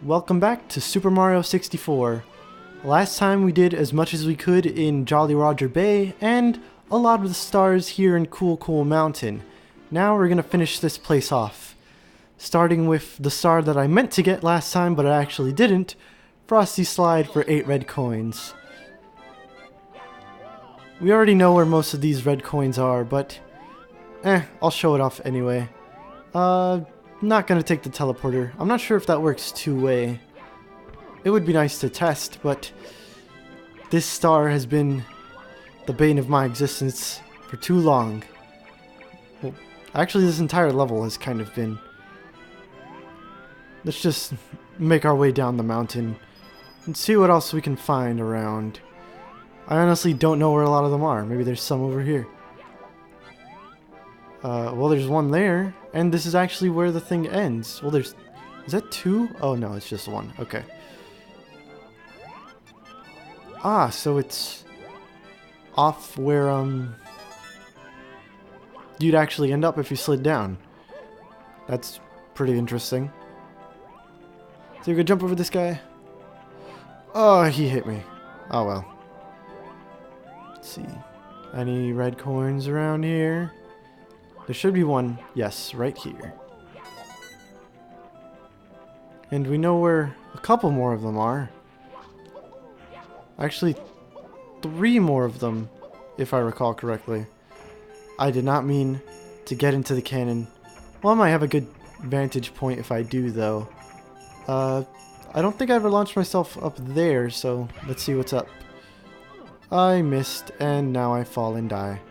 Welcome back to Super Mario 64. Last time we did as much as we could in Jolly Roger Bay and a lot of the stars here in Cool Mountain. Now we're gonna finish this place off. Starting with the star that I meant to get last time but I actually didn't, Frosty Slide for 8 red coins. We already know where most of these red coins are, but I'll show it off anyway. Not gonna take the teleporter. I'm not sure if that works two-way. It would be nice to test, but this star has been the bane of my existence for too long. Well, actually this entire level has kind of been. Let's just make our way down the mountain and see what else we can find around. I honestly don't know where a lot of them are. Maybe there's some over here. Well, there's one there, and this is actually where the thing ends. Well, is that two? Oh, no, it's just one. Okay. Ah, so it's off where, you'd actually end up if you slid down. That's pretty interesting. So you're gonna jump over this guy? Oh, he hit me. Oh, well. Let's see. Any red coins around here? There should be one, yes, right here. And we know where a couple more of them are. Actually, 3 more of them, if I recall correctly. I did not mean to get into the cannon. Well, I might have a good vantage point if I do, though. I don't think I ever launched myself up there, so let's see what's up. I missed, and now I fall and die.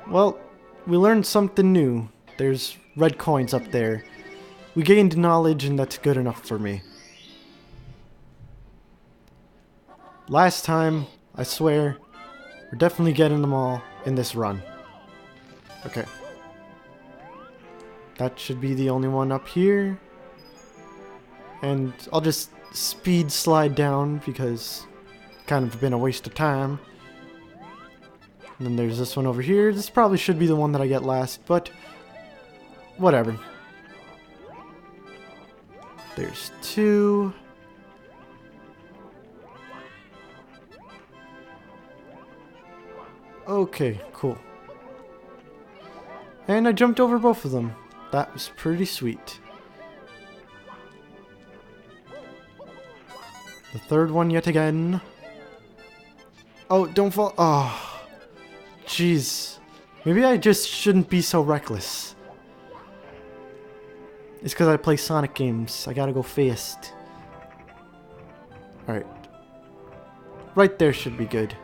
Well, we learned something new. There's red coins up there. We gained knowledge and that's good enough for me. Last time, I swear, we're definitely getting them all in this run. Okay. That should be the only one up here. And I'll just speed slide down because it's kind of been a waste of time. And then there's this one over here. This probably should be the one that I get last, but whatever. There's 2. Okay, cool. And I jumped over both of them. That was pretty sweet. The third one yet again. Oh, don't fall. Oh. Jeez. Maybe I just shouldn't be so reckless. It's because I play Sonic games. I gotta go fast. Alright. Right there should be good.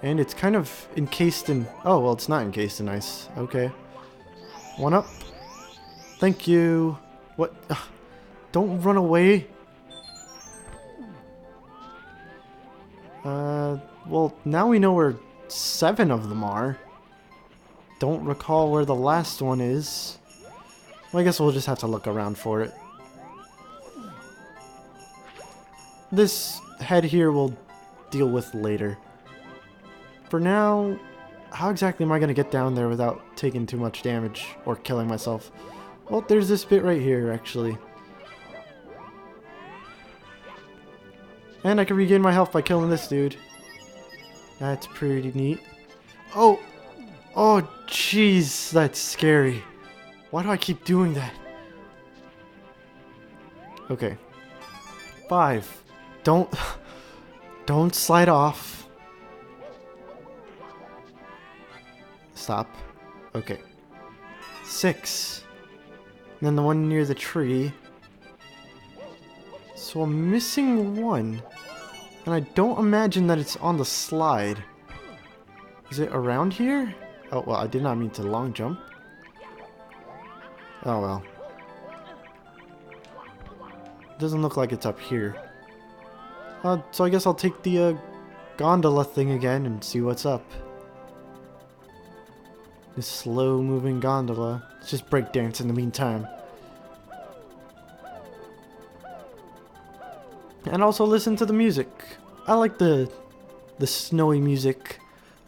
And it's kind of encased in... Oh, well, it's not encased in ice. Okay. One up. Thank you. What? Ugh. Don't run away. Well, now we know where 7 of them are. Don't recall where the last one is. Well, I guess we'll just have to look around for it. This head here we'll deal with later. For now, how exactly am I going to get down there without taking too much damage or killing myself? Well, there's this bit right here, actually. And I can regain my health by killing this dude. That's pretty neat. Oh! Oh, jeez, that's scary. Why do I keep doing that? Okay. 5. Don't slide off. Stop. Okay. 6. And then the one near the tree. So I'm missing 1. And I don't imagine that it's on the slide. Is it around here? Oh, well, I did not mean to long jump. Oh, well. Doesn't look like it's up here. So I guess I'll take the gondola thing again and see what's up. This slow-moving gondola. Let's just break dance in the meantime. And also listen to the music. I like the snowy music.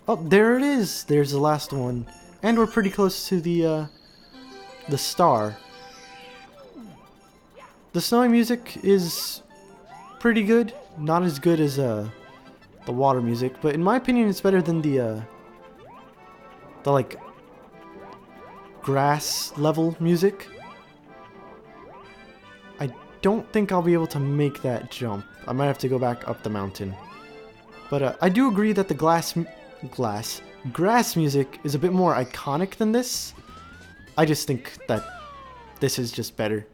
Oh, there it is. There's the last one. And we're pretty close to the star. The snowy music is pretty good. Not as good as the water music, but in my opinion, it's better than the like grass level music. I don't think I'll be able to make that jump. I might have to go back up the mountain. But I do agree that the grass music is a bit more iconic than this. I just think that this is just better.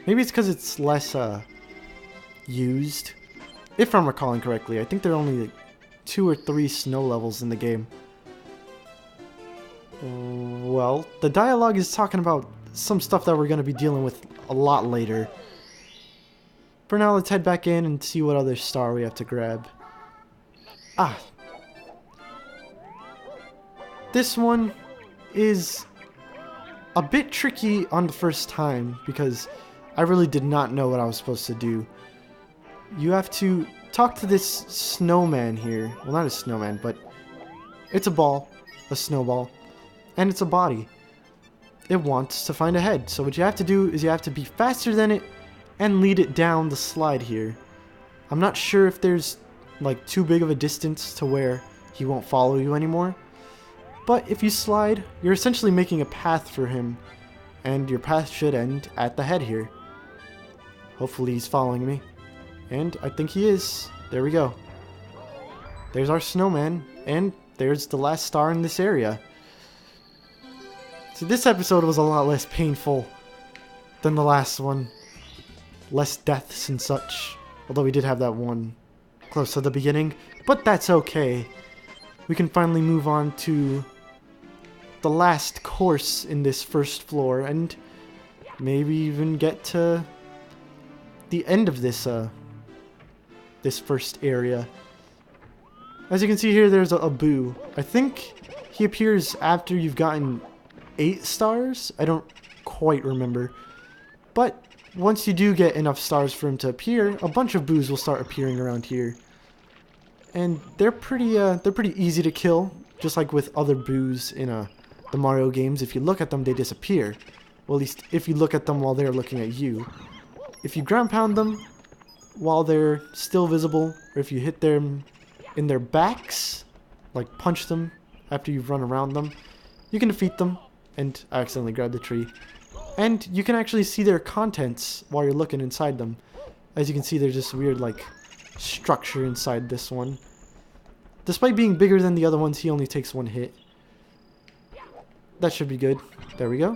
Maybe it's because it's less used. If I'm recalling correctly, I think there are only like 2 or 3 snow levels in the game. Well, the dialogue is talking about some stuff that we're going to be dealing with a lot later. For now, let's head back in and see what other star we have to grab. Ah. This one is a bit tricky on the first time because I really did not know what I was supposed to do. You have to talk to this snowman here. Well, not a snowman, but it's a ball, a snowball, and it's a body. It wants to find a head. So what you have to do is you have to be faster than it and lead it down the slide here. I'm not sure if there's like too big of a distance to where he won't follow you anymore. But if you slide, you're essentially making a path for him, and your path should end at the head here. Hopefully he's following me. And I think he is. There we go. There's our snowman, and there's the last star in this area. See, this episode was a lot less painful than the last one. Less deaths and such. Although we did have that one close to the beginning. But that's okay. We can finally move on to the last course in this first floor, and maybe even get to the end of this this first area. As you can see here, there's a Boo. I think he appears after you've gotten 8 stars. I don't quite remember. But once you do get enough stars for him to appear, a bunch of Boos will start appearing around here. And they're pretty easy to kill, just like with other Boos in the Mario games. If you look at them, they disappear. Well, at least if you look at them while they're looking at you. If you ground pound them while they're still visible, or if you hit them in their backs, like punch them after you've run around them, you can defeat them. And I accidentally grabbed the tree. And you can actually see their contents while you're looking inside them. As you can see, there's this weird like structure inside this one. Despite being bigger than the other ones, he only takes 1 hit. That should be good. There we go.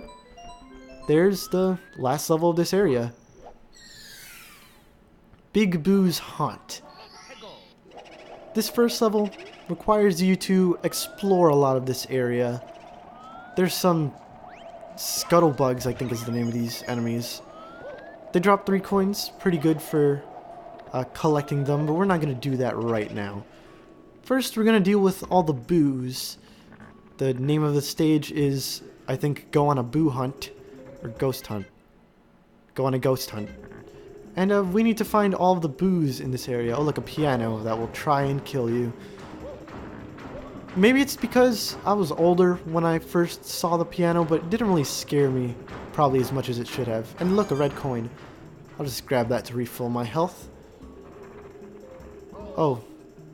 There's the last level of this area. Big Boo's Haunt. This first level requires you to explore a lot of this area. There's some scuttlebugs, I think is the name of these enemies. They drop 3 coins, pretty good for collecting them, but we're not going to do that right now. First, we're going to deal with all the Boos. The name of the stage is, I think, Go on a Boo Hunt, or Ghost Hunt. Go on a Ghost Hunt. And we need to find all of the Boos in this area. Oh, look, a piano that will try and kill you. Maybe it's because I was older when I first saw the piano, but it didn't really scare me probably as much as it should have. And look, a red coin. I'll just grab that to refill my health. Oh,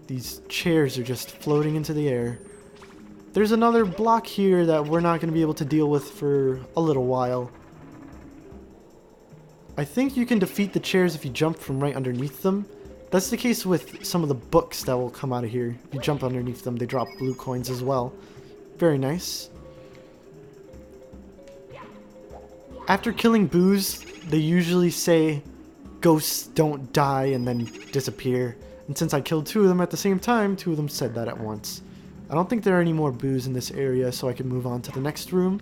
these chairs are just floating into the air. There's another block here that we're not going to be able to deal with for a little while. I think you can defeat the chairs if you jump from right underneath them. That's the case with some of the books that will come out of here. If you jump underneath them, they drop blue coins as well. Very nice. After killing Boos, they usually say, "Ghosts don't die," and then disappear. And since I killed 2 of them at the same time, 2 of them said that at once. I don't think there are any more Boos in this area, so I can move on to the next room.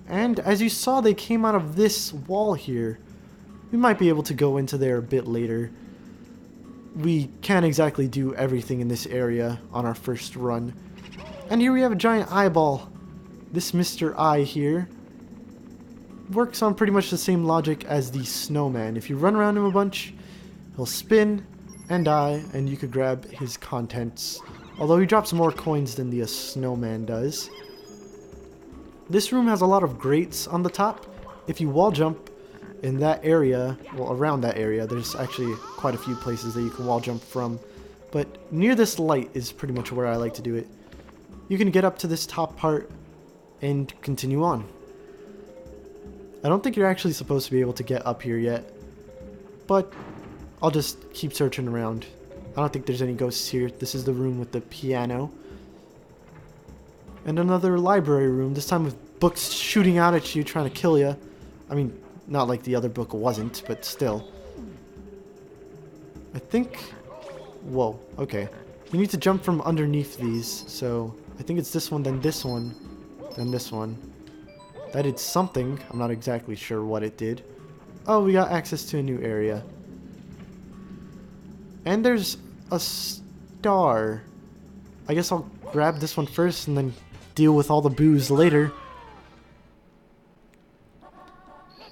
And as you saw, they came out of this wall here. We might be able to go into there a bit later. We can't exactly do everything in this area on our first run. And here we have a giant eyeball. This Mr. Eye here works on pretty much the same logic as the snowman. If you run around him a bunch, he'll spin and die, and you could grab his contents. Although he drops more coins than the snowman does. This room has a lot of grates on the top. If you wall jump, in that area, well, around that area, there's actually quite a few places that you can wall jump from. But near this light is pretty much where I like to do it. You can get up to this top part and continue on. I don't think you're actually supposed to be able to get up here yet, but I'll just keep searching around. I don't think there's any ghosts here. This is the room with the piano. And another library room, this time with books shooting out at you, trying to kill you. I mean, not like the other book wasn't, but still. I think... Whoa, okay. You need to jump from underneath these, so I think it's this one, then this one, then this one. That did something. I'm not exactly sure what it did. Oh, we got access to a new area. And there's a star. I guess I'll grab this one first and then deal with all the boos later.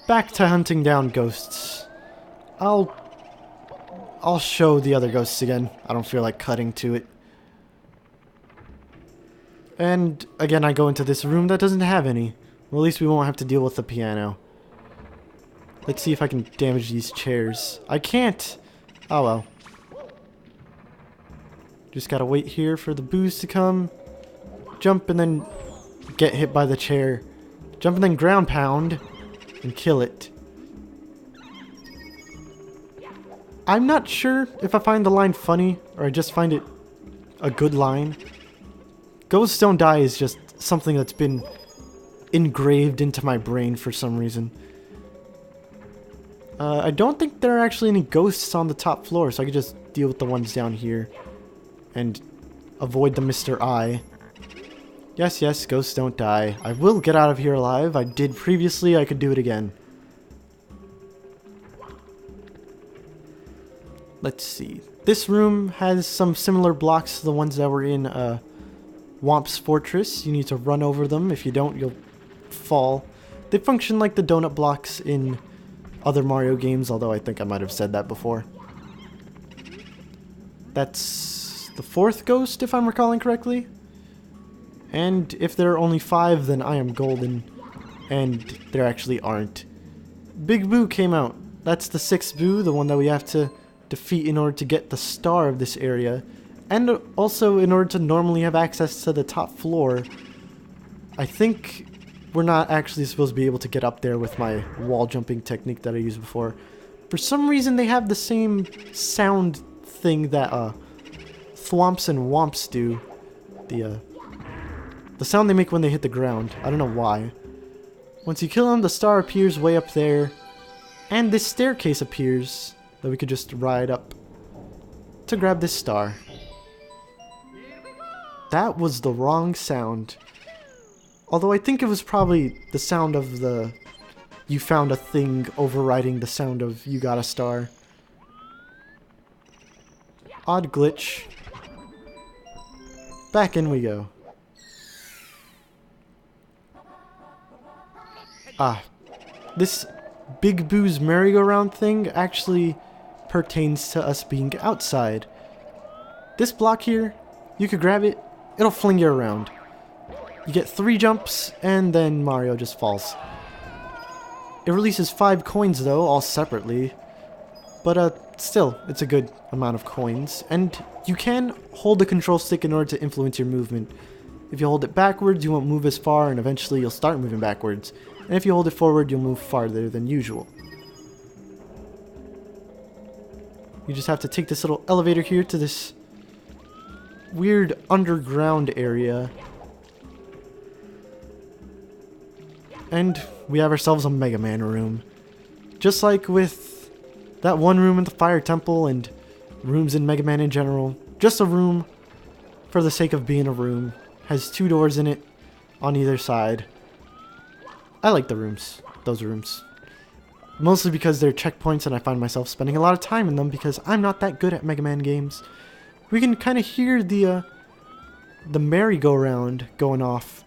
Back to hunting down ghosts. I'll show the other ghosts again. I don't feel like cutting to it. And again, I go into this room that doesn't have any. Well, at least we won't have to deal with the piano. Let's see if I can damage these chairs. I can't! Oh well. Just gotta wait here for the boos to come. Jump and then get hit by the chair. Jump and then ground pound and kill it. I'm not sure if I find the line funny or I just find it a good line. Ghosts don't die is just something that's been engraved into my brain for some reason. I don't think there are actually any ghosts on the top floor, so I could just deal with the ones down here and avoid the Mr. I. Yes, yes, ghosts don't die. I will get out of here alive. I did previously, I could do it again. Let's see. This room has some similar blocks to the ones that were in Womp's Fortress. You need to run over them. If you don't, you'll fall. They function like the donut blocks in other Mario games, although I think I might have said that before. That's the fourth ghost, if I'm recalling correctly. And if there are only 5, then I am golden. And there actually aren't. Big Boo came out. That's the 6th Boo, the one that we have to defeat in order to get the star of this area. And also in order to normally have access to the top floor. I think we're not actually supposed to be able to get up there with my wall jumping technique that I used before. For some reason they have the same sound thing that thwomps and womps do. The sound they make when they hit the ground. I don't know why. Once you kill them, the star appears way up there. And this staircase appears that we could just ride up to grab this star. That was the wrong sound. Although I think it was probably the sound of the you found a thing overriding the sound of you got a star. Odd glitch. Back in we go. Ah, this Big Boo's merry-go-round thing actually pertains to us being outside. This block here, you could grab it, it'll fling you around. You get 3 jumps, and then Mario just falls. It releases 5 coins though, all separately. But still, it's a good amount of coins. And you can hold the control stick in order to influence your movement. If you hold it backwards, you won't move as far, and eventually you'll start moving backwards. And if you hold it forward, you'll move farther than usual. You just have to take this little elevator here to this weird underground area. And we have ourselves a Mega Man room. Just like with that one room in the Fire Temple and rooms in Mega Man in general. Just a room for the sake of being a room. Has 2 doors in it on either side. I like the rooms. Those rooms. Mostly because they're checkpoints and I find myself spending a lot of time in them because I'm not that good at Mega Man games. We can kind of hear the merry-go-round going off.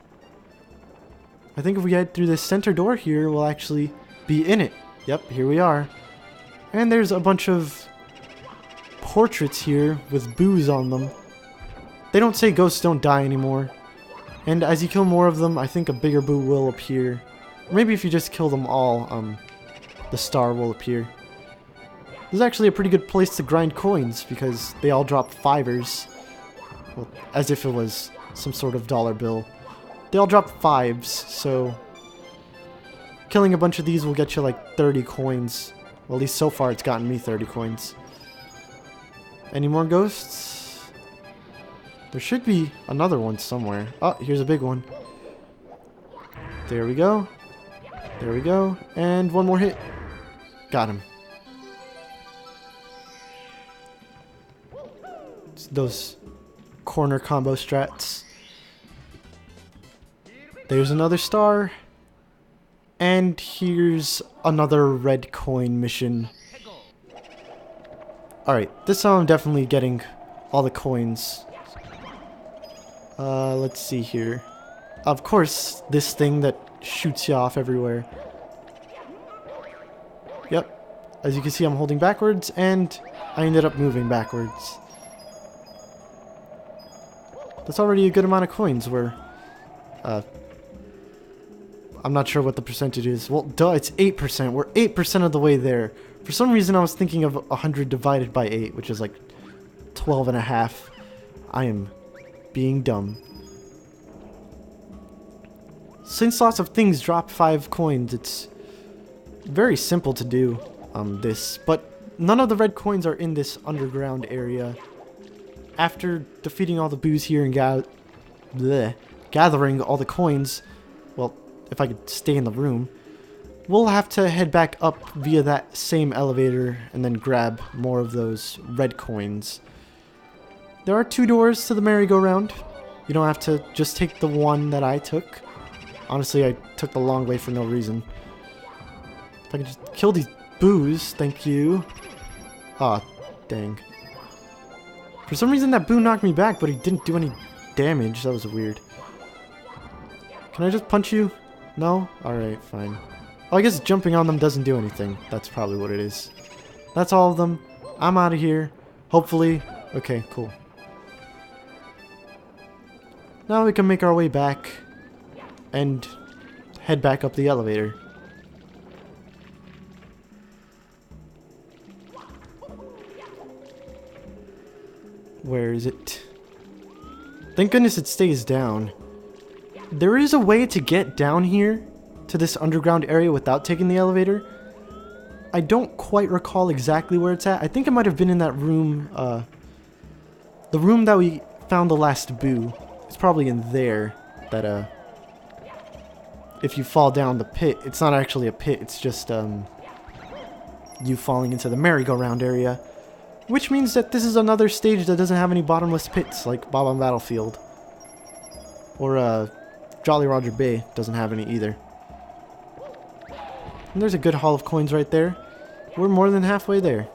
I think if we head through this center door here, we'll actually be in it. Yep, here we are. And there's a bunch of portraits here with boos on them. They don't say ghosts don't die anymore. And as you kill more of them, I think a bigger boo will appear. Or maybe if you just kill them all, the star will appear. This is actually a pretty good place to grind coins because they all drop fivers. Well, as if it was some sort of dollar bill. They all drop fives, so killing a bunch of these will get you like 30 coins. Well, at least so far it's gotten me 30 coins. Any more ghosts? There should be another one somewhere. Oh, here's a big one. There we go. There we go. And one more hit. Got him. It's those corner combo strats. There's another star. And here's another red coin mission. Alright, this time I'm definitely getting all the coins. Let's see here. Of course, this thing that shoots you off everywhere. Yep. As you can see, I'm holding backwards, and I ended up moving backwards. That's already a good amount of coins. I'm not sure what the percentage is. Well, duh, it's 8%. We're 8% of the way there. For some reason, I was thinking of 100 divided by 8, which is like 12 and a half. I am being dumb. Since lots of things drop 5 coins, it's very simple to do this. But none of the red coins are in this underground area. After defeating all the boos here and gathering all the coins, well, if I could stay in the room, we'll have to head back up via that same elevator and then grab more of those red coins. There are 2 doors to the merry-go-round. You don't have to just take the one that I took. Honestly, I took the long way for no reason. If I could just kill these boos, thank you. Aw, dang. For some reason that boo knocked me back, but he didn't do any damage. That was weird. Can I just punch you? No? Alright, fine. Oh, I guess jumping on them doesn't do anything. That's probably what it is. That's all of them. I'm out of here. Hopefully. Okay, cool. Now we can make our way back and head back up the elevator. Where is it? Thank goodness it stays down. There is a way to get down here to this underground area without taking the elevator. I don't quite recall exactly where it's at. I think it might have been in that room, the room that we found the last boo. It's probably in there that, if you fall down the pit, it's not actually a pit, it's just, you falling into the merry-go-round area. Which means that this is another stage that doesn't have any bottomless pits, like Bob on Battlefield. Or, Jolly Roger Bay doesn't have any either. And there's a good haul of coins right there. We're more than halfway there.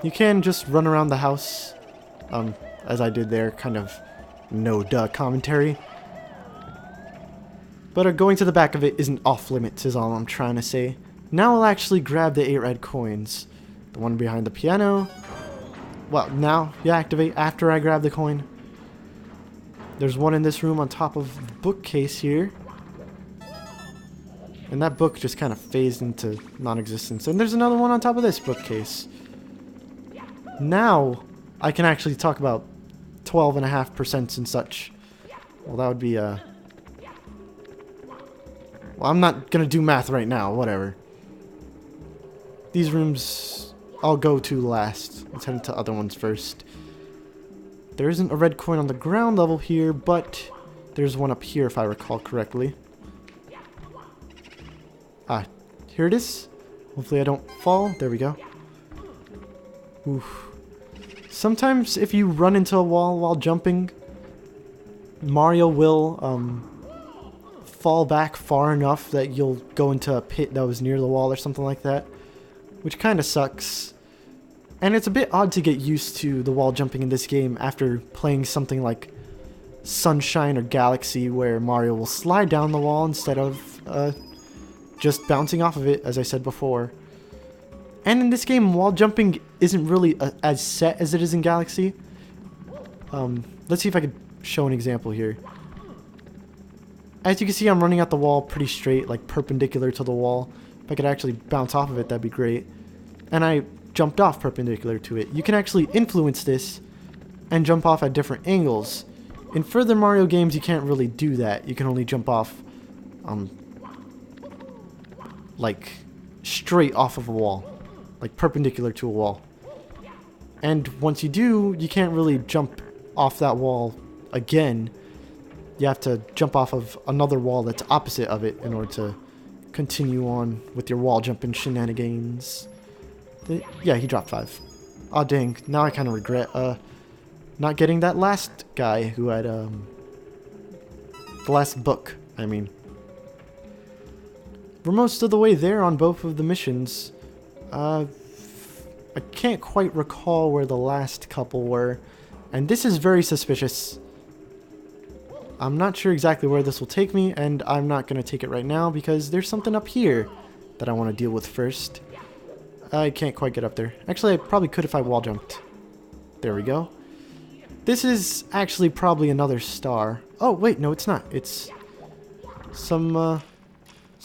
You can just run around the house, as I did there, kind of no-duh commentary. But going to the back of it isn't off-limits is all I'm trying to say. Now I'll actually grab the 8 red coins. The one behind the piano. Well, now you activate after I grab the coin. There's one in this room on top of the bookcase here. And that book just kind of phased into non-existence. And there's another one on top of this bookcase. Now I can actually talk about 12.5% and such. Well, that would be, well, I'm not gonna do math right now, whatever. These rooms I'll go to last. Let's head into other ones first. There isn't a red coin on the ground level here, but there's one up here if I recall correctly. Ah, here it is. Hopefully I don't fall. There we go. Oof. Sometimes if you run into a wall while jumping, Mario will fall back far enough that you'll go into a pit that was near the wall or something like that, which kind of sucks. And it's a bit odd to get used to the wall jumping in this game after playing something like Sunshine or Galaxy, where Mario will slide down the wall instead of just bouncing off of it, as I said before. And in this game, wall jumping isn't really as set as it is in Galaxy. Let's see if I could show an example here. As you can see, I'm running at the wall pretty straight, like perpendicular to the wall. If I could actually bounce off of it, that'd be great. And I jumped off perpendicular to it. You can actually influence this and jump off at different angles. In further Mario games, you can't really do that. You can only jump off, like, straight off of a wall. Like, perpendicular to a wall. And once you do, you can't really jump off that wall again. You have to jump off of another wall that's opposite of it in order to continue on with your wall jumping shenanigans. Yeah, he dropped 5. Aw, dang. Now I kind of regret not getting that last guy who had the last book, I mean. We're most of the way there on both of the missions. I can't quite recall where the last couple were, and this is very suspicious. I'm not sure exactly where this will take me, and I'm not going to take it right now because there's something up here that I want to deal with first. I can't quite get up there. Actually, I probably could if I wall jumped. There we go. This is actually probably another star. Oh, wait, no, it's not. It's some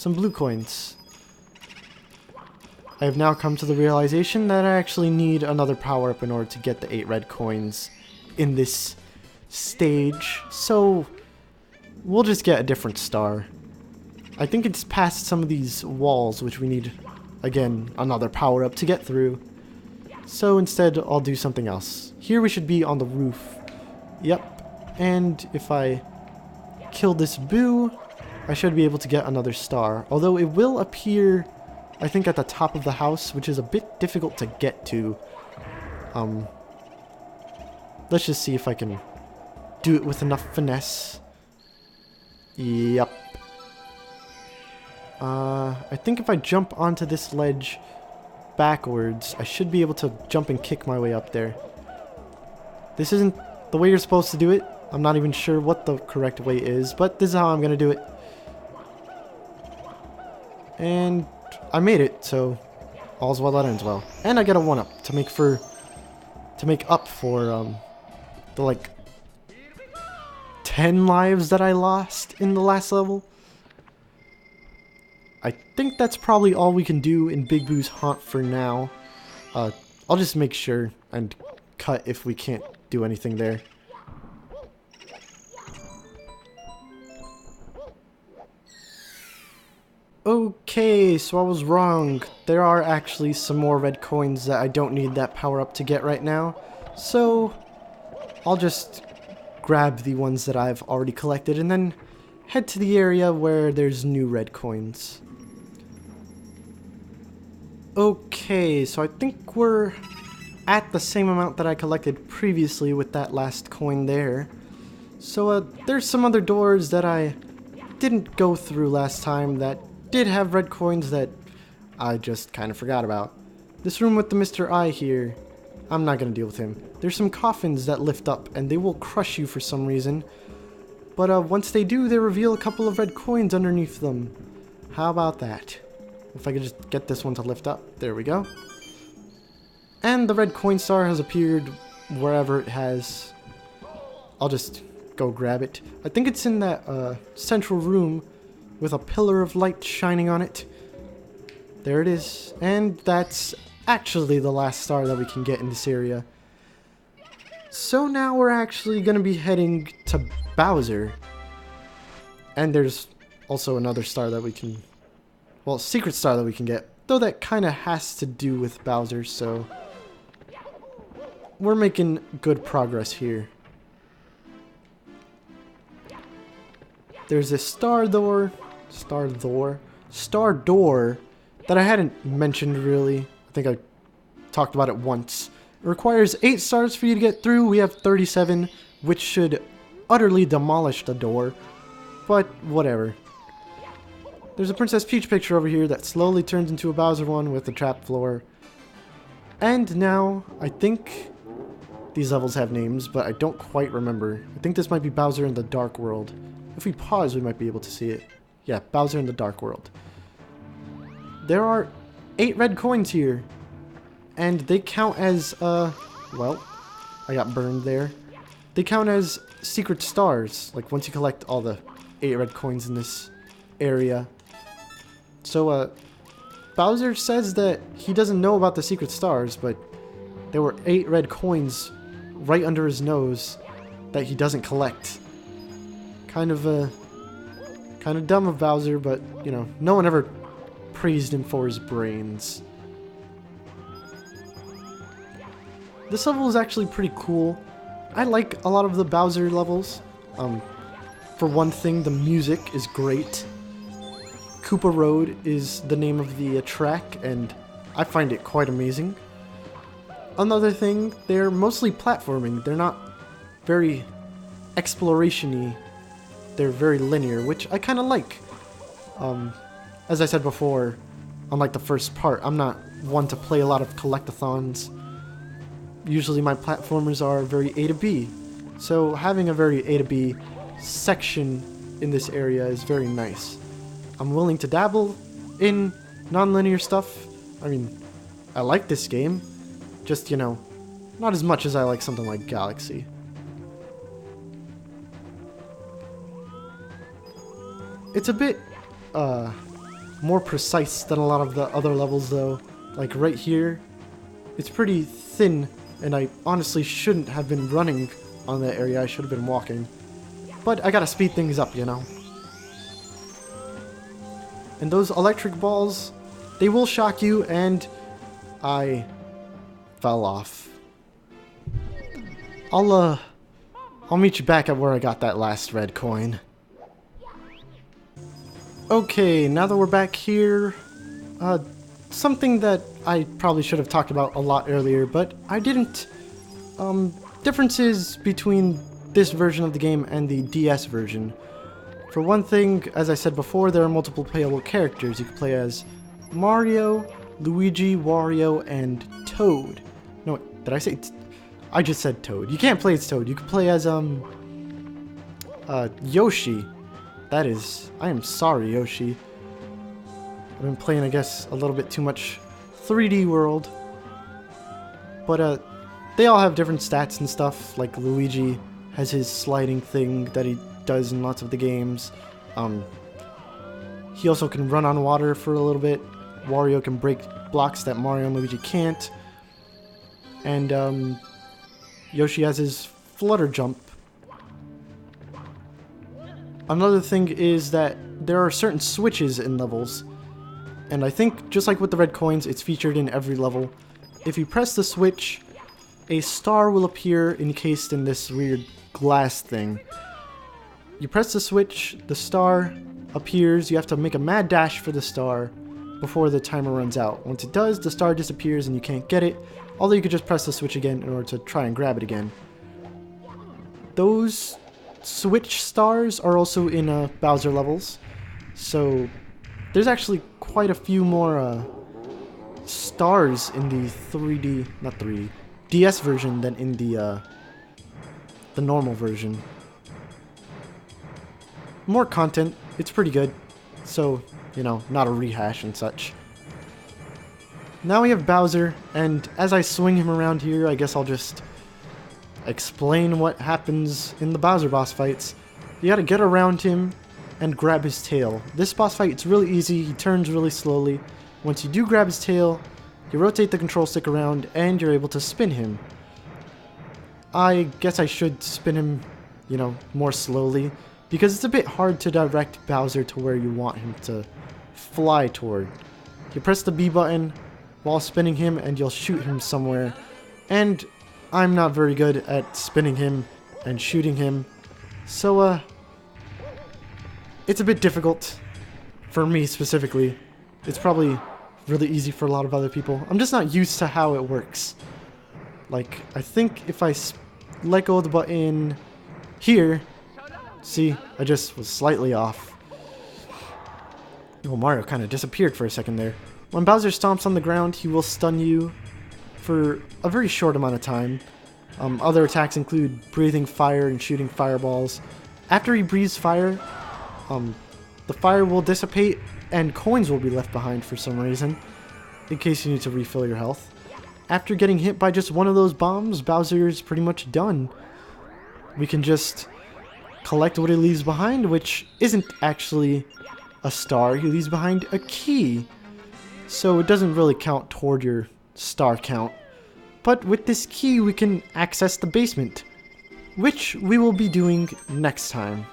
blue coins. I have now come to the realization that I actually need another power-up in order to get the 8 red coins in this stage. So we'll just get a different star. I think it's past some of these walls, which we need, again, another power-up to get through. So instead, I'll do something else. Here we should be on the roof. Yep. And if I kill this boo, I should be able to get another star. Although it will appear, I think, at the top of the house, which is a bit difficult to get to. Let's just see if I can do it with enough finesse. Yep. I think if I jump onto this ledge backwards, I should be able to jump and kick my way up there. This isn't the way you're supposed to do it. I'm not even sure what the correct way is, but this is how I'm gonna do it. And I made it, so all's well that ends well. And I get a 1-up to make up for the like 10 lives that I lost in the last level. I think that's probably all we can do in Big Boo's Haunt for now. I'll just make sure and cut if we can't do anything there. Okay, so I was wrong. There are actually some more red coins that I don't need that power up to get right now. So I'll just grab the ones that I've already collected and then head to the area where there's new red coins. Okay, so I think we're at the same amount that I collected previously with that last coin there. So there's some other doors that I didn't go through last time that did have red coins that I just kind of forgot about. This room with the Mr. I here, I'm not going to deal with him. There's some coffins that lift up and they will crush you for some reason. But once they do, they reveal a couple of red coins underneath them. How about that? If I could just get this one to lift up. There we go. And the red coin star has appeared wherever it has. I'll just go grab it. I think it's in that central room with a pillar of light shining on it. There it is. And that's actually the last star that we can get in this area. So now we're actually going to be heading to Bowser. And there's also another star that we can... well, secret star that we can get. Though that kind of has to do with Bowser, so... we're making good progress here. There's this star door that I hadn't mentioned really. I think I talked about it once. It requires 8 stars for you to get through. We have 37, which should utterly demolish the door. But whatever. There's a Princess Peach picture over here that slowly turns into a Bowser one with the trap floor. And now, I think these levels have names, but I don't quite remember. I think this might be Bowser in the Dark World. If we pause, we might be able to see it. Yeah, Bowser in the Dark World. There are 8 red coins here. And they count as, well, I got burned there. They count as secret stars, like once you collect all the 8 red coins in this area. So, Bowser says that he doesn't know about the secret stars, but there were 8 red coins right under his nose that he doesn't collect. Kind of dumb of Bowser, but you know, no one ever praised him for his brains. This level is actually pretty cool. I like a lot of the Bowser levels. For one thing, the music is great. Koopa Road is the name of the track, and I find it quite amazing. Another thing, they're mostly platforming. They're not very exploration-y. They're very linear, which I kind of like. As I said before, unlike the first part, I'm not one to play a lot of collectathons. Usually my platformers are very A to B, so having a very A to B section in this area is very nice. I'm willing to dabble in non-linear stuff. I mean, I like this game, just, you know, not as much as I like something like Galaxy. It's a bit more precise than a lot of the other levels though. Like right here, it's pretty thin, and I honestly shouldn't have been running on that area. I should have been walking. But I gotta speed things up, you know. And those electric balls, they will shock you, and I fell off. I'll meet you back at where I got that last red coin. Okay, now that we're back here, something that I probably should have talked about a lot earlier, but I didn't. Differences between this version of the game and the DS version. For one thing, as I said before, there are multiple playable characters. You can play as Mario, Luigi, Wario, and Toad. No, did I say... I just said Toad. You can't play as Toad. You can play as, Yoshi. That is... I am sorry, Yoshi. I've been playing, I guess, a little bit too much 3D World. But, they all have different stats and stuff. Like, Luigi has his sliding thing that he does in lots of the games. He also can run on water for a little bit. Wario can break blocks that Mario and Luigi can't. And, Yoshi has his flutter jump. Another thing is that there are certain switches in levels. And I think, just like with the red coins, it's featured in every level. If you press the switch, a star will appear encased in this weird glass thing. You press the switch, the star appears, you have to make a mad dash for the star before the timer runs out. Once it does, the star disappears and you can't get it, although you could just press the switch again in order to try and grab it again. Those switch stars are also in Bowser levels, so there's actually quite a few more stars in the 3D, not 3D, DS version than in the normal version. More content, it's pretty good, so, you know, not a rehash and such. Now we have Bowser, and as I swing him around here, I guess I'll just explain what happens in the Bowser boss fights. You gotta get around him and grab his tail. This boss fight, it's really easy, he turns really slowly. Once you do grab his tail, you rotate the control stick around and you're able to spin him. I guess I should spin him, you know, more slowly, because it's a bit hard to direct Bowser to where you want him to fly toward. You press the B button while spinning him and you'll shoot him somewhere, and I'm not very good at spinning him and shooting him, so it's a bit difficult for me specifically. It's probably really easy for a lot of other people. I'm just not used to how it works. Like, I think if I let go of the button here, see, I just was slightly off. Oh, Mario kind of disappeared for a second there. When Bowser stomps on the ground, he will stun you for a very short amount of time. Other attacks include breathing fire and shooting fireballs. After he breathes fire, the fire will dissipate and coins will be left behind for some reason, in case you need to refill your health. After getting hit by just one of those bombs, Bowser is pretty much done. We can just collect what he leaves behind, which isn't actually a star. He leaves behind a key. so it doesn't really count toward your star count. But with this key we can access the basement, which we will be doing next time.